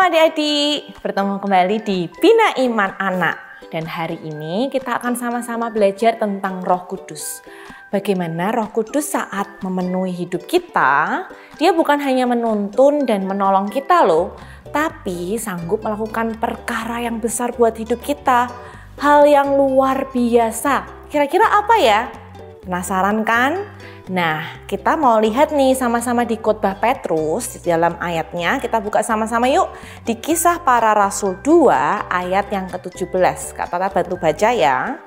Shalom adik-adik, bertemu kembali di Bina Iman Anak. Dan hari ini kita akan sama-sama belajar tentang Roh Kudus. Bagaimana Roh Kudus saat memenuhi hidup kita, dia bukan hanya menuntun dan menolong kita loh, tapi sanggup melakukan perkara yang besar buat hidup kita. Hal yang luar biasa. Kira-kira apa ya? Penasaran kan? Nah, kita mau lihat nih sama-sama di Khotbah Petrus di dalam ayatnya. Kita buka sama-sama yuk di Kisah Para Rasul 2 ayat yang ke-17. Kak Tata bantu baca ya.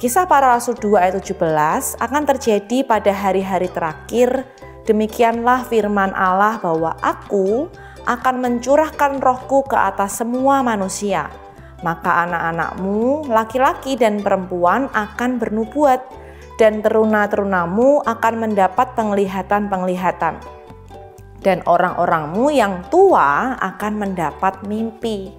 Kisah Para Rasul 2 ayat 17 akan terjadi pada hari-hari terakhir. Demikianlah firman Allah bahwa aku akan mencurahkan rohku ke atas semua manusia. Maka anak-anakmu, laki-laki dan perempuan akan bernubuat. Dan teruna-terunamu akan mendapat penglihatan-penglihatan. Dan orang-orangmu yang tua akan mendapat mimpi.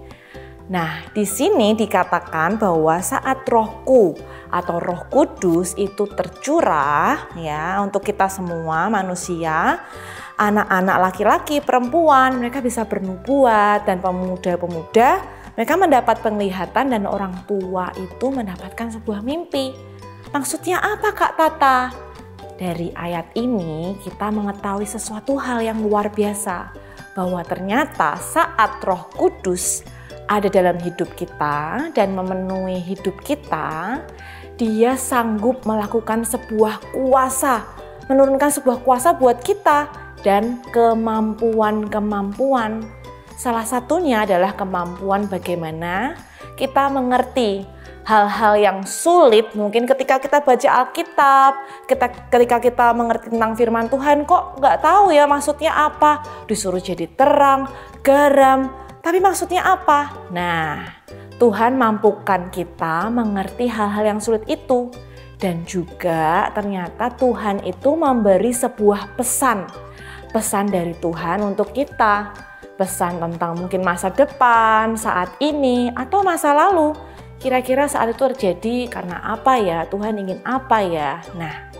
Nah, di sini dikatakan bahwa saat rohku atau Roh Kudus itu tercurah ya untuk kita semua manusia, anak-anak laki-laki, perempuan, mereka bisa bernubuat, dan pemuda-pemuda mereka mendapat penglihatan, dan orang tua itu mendapatkan sebuah mimpi. Maksudnya apa Kak Tata? Dari ayat ini kita mengetahui sesuatu hal yang luar biasa. Bahwa ternyata saat Roh Kudus ada dalam hidup kita dan memenuhi hidup kita, dia sanggup melakukan sebuah kuasa, menurunkan sebuah kuasa buat kita dan kemampuan-kemampuan. Salah satunya adalah kemampuan bagaimana kita mengerti hal-hal yang sulit. Mungkin ketika kita baca Alkitab, ketika kita mengerti tentang firman Tuhan, kok nggak tahu ya maksudnya apa. Disuruh jadi terang, garam, tapi maksudnya apa? Nah, Tuhan mampukan kita mengerti hal-hal yang sulit itu. Dan juga ternyata Tuhan itu memberi sebuah pesan. Pesan dari Tuhan untuk kita. Pesan tentang mungkin masa depan, saat ini, atau masa lalu. Kira-kira saat itu terjadi karena apa ya? Tuhan ingin apa ya? Nah,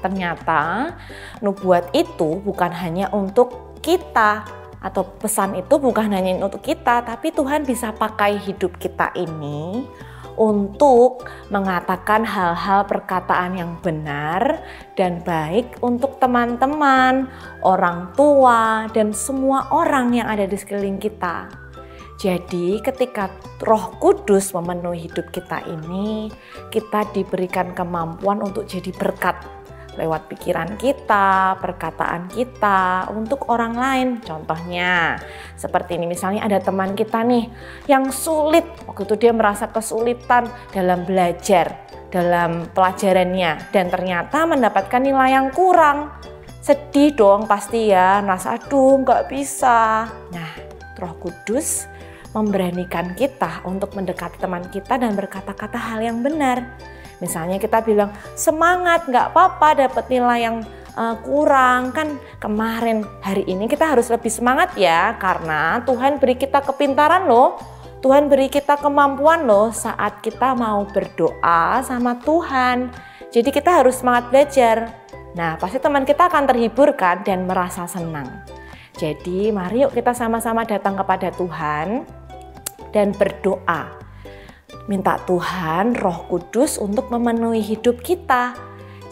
ternyata nubuat itu bukan hanya untuk kita, atau pesan itu bukan hanya untuk kita, tapi Tuhan bisa pakai hidup kita ini untuk mengatakan hal-hal perkataan yang benar dan baik untuk teman-teman, orang tua, dan semua orang yang ada di sekeliling kita. Jadi ketika Roh Kudus memenuhi hidup kita ini, kita diberikan kemampuan untuk jadi berkat lewat pikiran kita, perkataan kita untuk orang lain. Contohnya seperti ini, misalnya ada teman kita nih yang sulit, waktu itu dia merasa kesulitan dalam belajar, dalam pelajarannya, dan ternyata mendapatkan nilai yang kurang. Sedih dong pasti ya, merasa aduh nggak bisa. Nah, Roh Kudus memberanikan kita untuk mendekati teman kita dan berkata-kata hal yang benar. Misalnya kita bilang, semangat, nggak apa-apa dapat nilai yang kurang. Kan kemarin, hari ini kita harus lebih semangat ya, karena Tuhan beri kita kepintaran loh. Tuhan beri kita kemampuan loh saat kita mau berdoa sama Tuhan. Jadi kita harus semangat belajar. Nah, pasti teman kita akan terhibur kan dan merasa senang. Jadi mari yuk kita sama-sama datang kepada Tuhan dan berdoa. Minta Tuhan Roh Kudus untuk memenuhi hidup kita.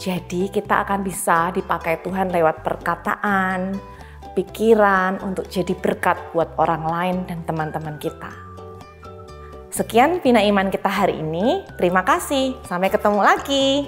Jadi kita akan bisa dipakai Tuhan lewat perkataan, pikiran untuk jadi berkat buat orang lain dan teman-teman kita. Sekian Bina Iman kita hari ini. Terima kasih. Sampai ketemu lagi.